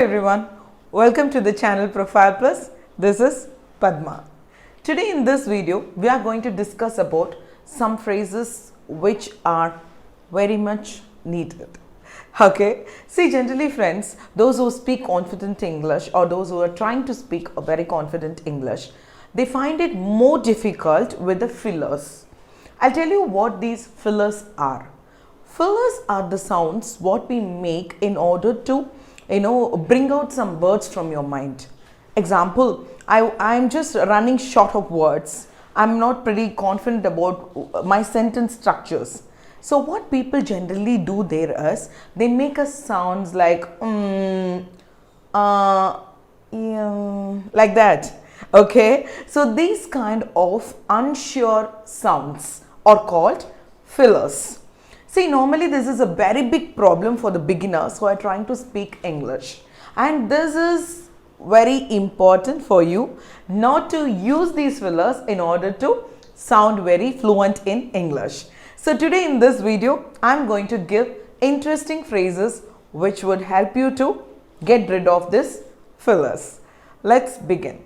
Everyone, welcome to the channel Profile Plus. This is Padma. Today in this video, we are going to discuss about some phrases which are very much needed. Okay, see, generally friends, those who speak confident English or those who are trying to speak a very confident English, they find it more difficult with the fillers. I'll tell you what these fillers are. Fillers are the sounds what we make in order to bring out some words from your mind. Example, I'm just running short of words. I'm not pretty confident about my sentence structures. So what people generally do there is they make a sounds like like that. Okay, so these kind of unsure sounds are called fillers. See, normally this is a very big problem for the beginners who are trying to speak English, and this is very important for you not to use these fillers in order to sound very fluent in English. So today in this video, I'm going to give interesting phrases which would help you to get rid of this fillers. Let's begin.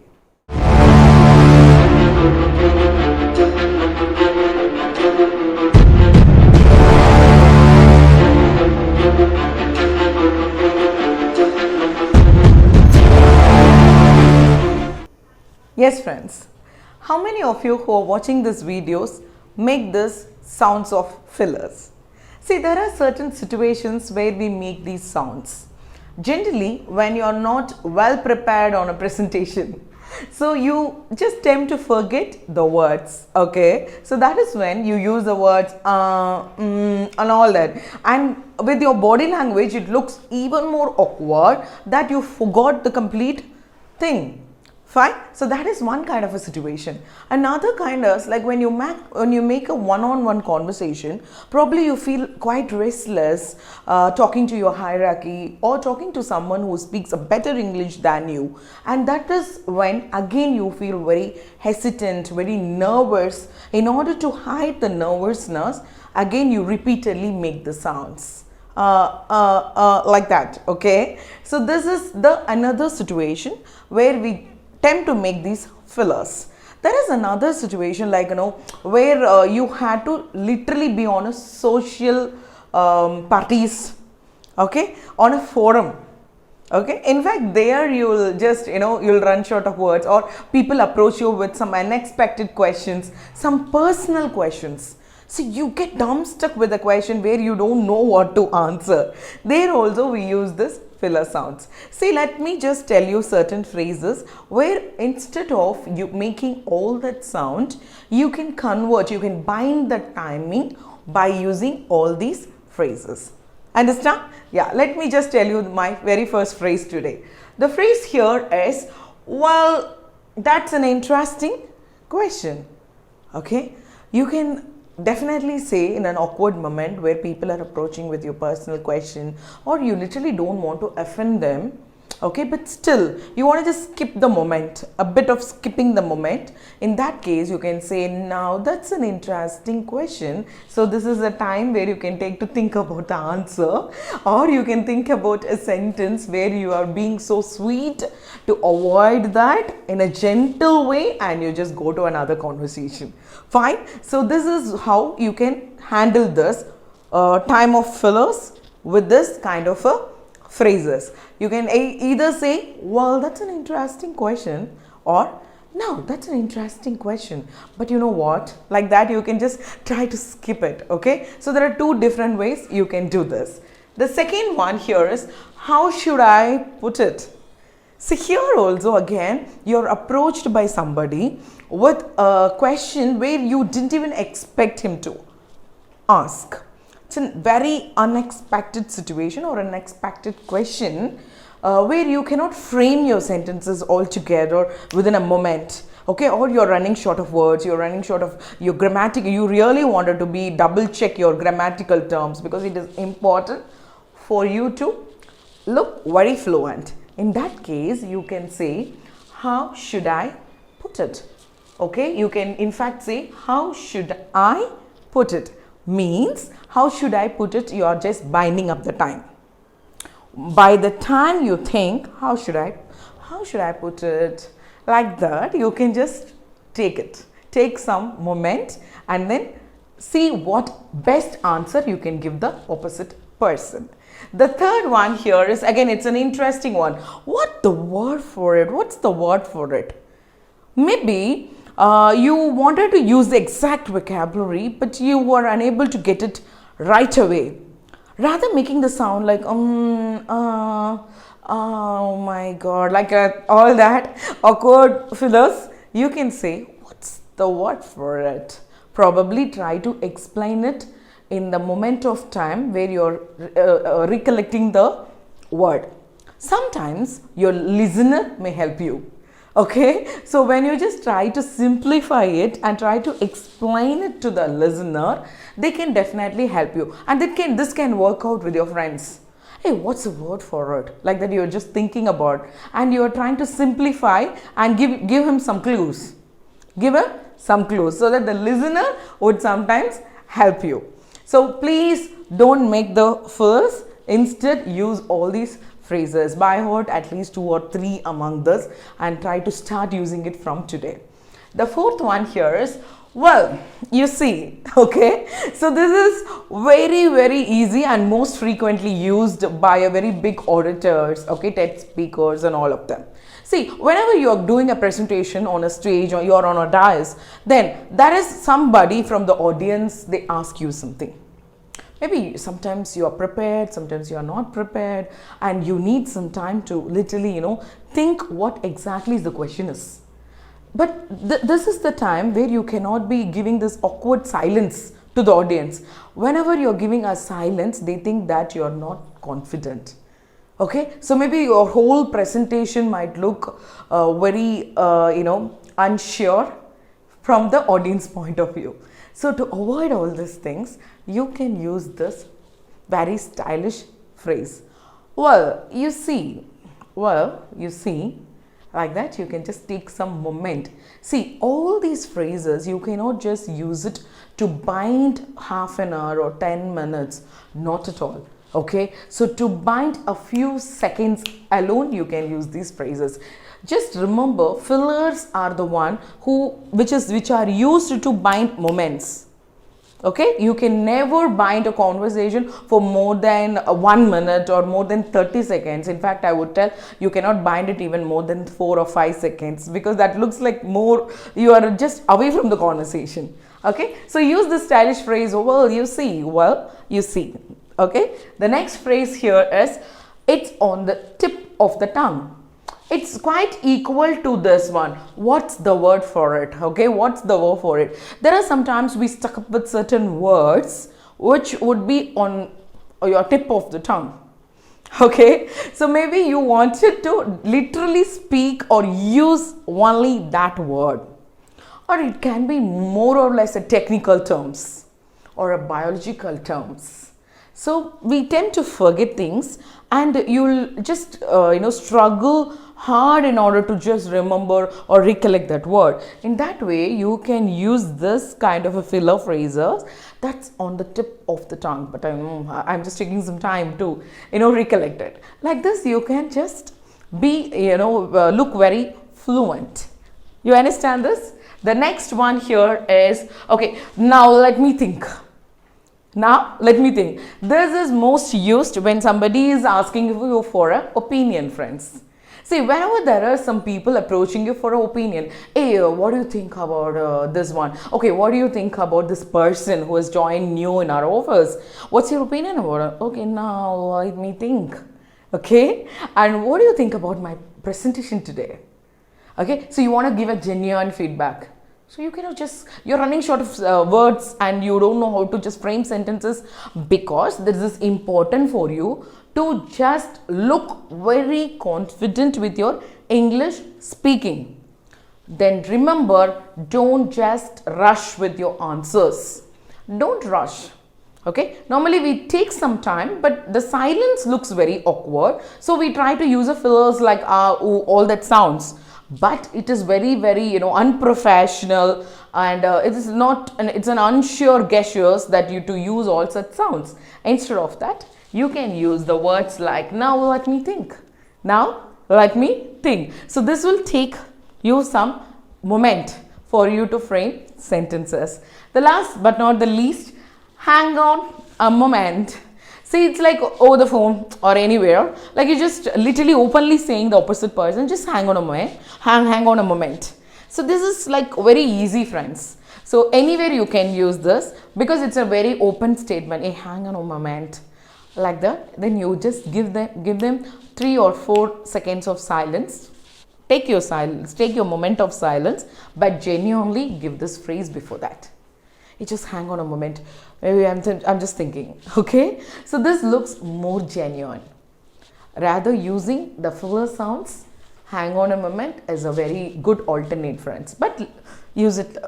Yes friends, how many of you who are watching these videos make this sounds of fillers? See, there are certain situations where we make these sounds. Generally, when you are not well prepared on a presentation, so you just tend to forget the words, okay? So that is when you use the words and all that. And with your body language, it looks even more awkward that you forgot the complete thing. Fine. So that is one kind of a situation. Another kind is like when you make a one-on-one conversation, probably you feel quite restless talking to your hierarchy or talking to someone who speaks a better English than you, and that is when again you feel very hesitant, very nervous. In order to hide the nervousness, again you repeatedly make the sounds like that. Okay. So this is the another situation where we tend to make these fillers. There is another situation like where you had to literally be on a social parties, okay, on a forum. Okay, in fact there you will just you'll run short of words, or people approach you with some unexpected questions, some personal questions. So you get dumbstruck with a question where you don't know what to answer. There also we use this filler sounds. See, let me just tell you certain phrases where instead of you making all that sound, you can convert, you can bind the timing by using all these phrases. Understand? Yeah, let me just tell you my very first phrase today. The phrase here is, well, that's an interesting question. Okay, you can definitely say in an awkward moment where people are approaching with your personal question, or you literally don't want to offend them, okay, but still you want to just skip the moment, a bit of skipping the moment. In that case you can say, now that's an interesting question. So this is a time where you can take to think about the answer, or you can think about a sentence where you are being so sweet to avoid that in a gentle way, and you just go to another conversation. Fine. So this is how you can handle this time of fillers with this kind of a phrases. You can either say, well, that's an interesting question, or no, that's an interesting question, but you know what, like that you can just try to skip it. Okay, so there are two different ways you can do this. The second one here is, how should I put it? So here also again you're approached by somebody with a question where you didn't even expect him to ask. It's a very unexpected situation or unexpected question where you cannot frame your sentences altogether within a moment. Okay, or you're running short of words, you're running short of your grammatical, you really wanted to be double check your grammatical terms because it is important for you to look very fluent. In that case, you can say, how should I put it? Okay, you can in fact say, how should I put it? Means, how should I put it? You are just binding up the time. by the time you think, how should I put it, like that, you can just take some moment and then see what best answer you can give the opposite person. The third one here is, again, it's an interesting one. What's the word for it? Maybe you wanted to use the exact vocabulary, but you were unable to get it right away. Rather making the sound like, oh my god, like all that awkward fillers, you can say, what's the word for it? Probably try to explain it in the moment of time where you're recollecting the word. Sometimes your listener may help you. Okay, so when you just try to simplify it and try to explain it to the listener, they can definitely help you. And this can work out with your friends. Hey, what's the word for it? Like that, you're just thinking about, and you're trying to simplify and give him some clues. Give him some clues so that the listener would sometimes help you. So please don't make the first. Instead, use all these phrases by heart, at least 2 or 3 among this, and try to start using it from today. The fourth one here is, well, you see, okay, so this is very, very easy and most frequently used by a very big auditors, okay, TED speakers and all of them. See, whenever you are doing a presentation on a stage or you are on a dais, then there is somebody from the audience, they ask you something. Maybe sometimes you are prepared, sometimes you are not prepared, and you need some time to literally, think what exactly the question is. But this is the time where you cannot be giving this awkward silence to the audience. Whenever you're giving a silence, they think that you're not confident. Okay, so maybe your whole presentation might look very, unsure from the audience point of view. So to avoid all these things, you can use this very stylish phrase. Well, you see, like that, you can just take some moment. See, all these phrases, you cannot just use it to bind half an hour or 10 minutes, not at all. Okay, so to bind a few seconds alone, you can use these phrases. Just remember, fillers are the one which are used to bind moments. Okay, you can never bind a conversation for more than 1 minute or more than 30 seconds. In fact, I would tell you cannot bind it even more than 4 or 5 seconds, because that looks like more you are just away from the conversation. Okay, so use the stylish phrase, well, you see. Okay, the next phrase here is, it's on the tip of the tongue. It's quite equal to this one. What's the word for it? Okay, what's the word for it? There are sometimes we stuck up with certain words which would be on your tip of the tongue. Okay, so maybe you wanted to literally speak or use only that word, or it can be more or less a technical terms or a biological terms. So we tend to forget things, and you'll just struggle hard in order to just remember or recollect that word. In that way, you can use this kind of a filler phrases that's on the tip of the tongue, but I'm just taking some time to recollect it. Like this, you can just be look very fluent. You understand this? The next one here is, okay, now let me think. This is most used when somebody is asking you for an opinion, friends. See, whenever there are some people approaching you for an opinion, hey, what do you think about this one? Okay, what do you think about this person who has joined new in our office? What's your opinion about it? Okay, now let me think. Okay, and what do you think about my presentation today? Okay, so you want to give a genuine feedback. So you cannot you're running short of words and you don't know how to just frame sentences, because this is important for you to just look very confident with your English speaking. Then remember, don't just rush with your answers. Don't rush. Okay, normally we take some time, but the silence looks very awkward. So we try to use a fillers like ooh, all that sounds. But it is very, very unprofessional, and it's an unsure gestures that you to use all such sounds. Instead of that, you can use the words like now let me think. Now let me think. So this will take you some moment for you to frame sentences. The last but not the least, hang on a moment. See, it's like over the phone or anywhere, like you just literally openly saying the opposite person, just hang on a moment, hang on a moment. So this is like very easy, friends. So anywhere you can use this because it's a very open statement. Hey, hang on a moment, like that. Then you just give them 3 or 4 seconds of silence. Take your silence, take your moment of silence, but genuinely give this phrase before that. You just hang on a moment. Maybe I'm just thinking. Okay, so this looks more genuine. Rather, using the filler sounds, hang on a moment is a very good alternate, friends. But use it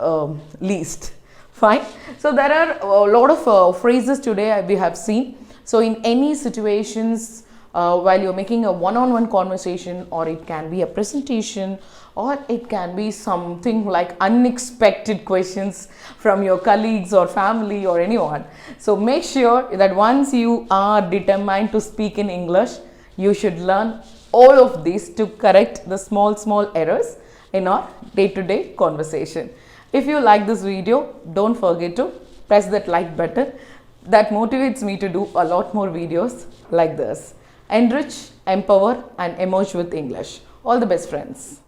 least. Fine. So there are a lot of phrases today we have seen. So in any situations, while you're making a one-on-one conversation, or it can be a presentation, or it can be something like unexpected questions from your colleagues or family or anyone. So make sure that once you are determined to speak in English, you should learn all of these to correct the small errors in our day-to-day conversation. If you like this video, don't forget to press that like button. That motivates me to do a lot more videos like this. Enrich, empower and emerge with English. All the best, friends.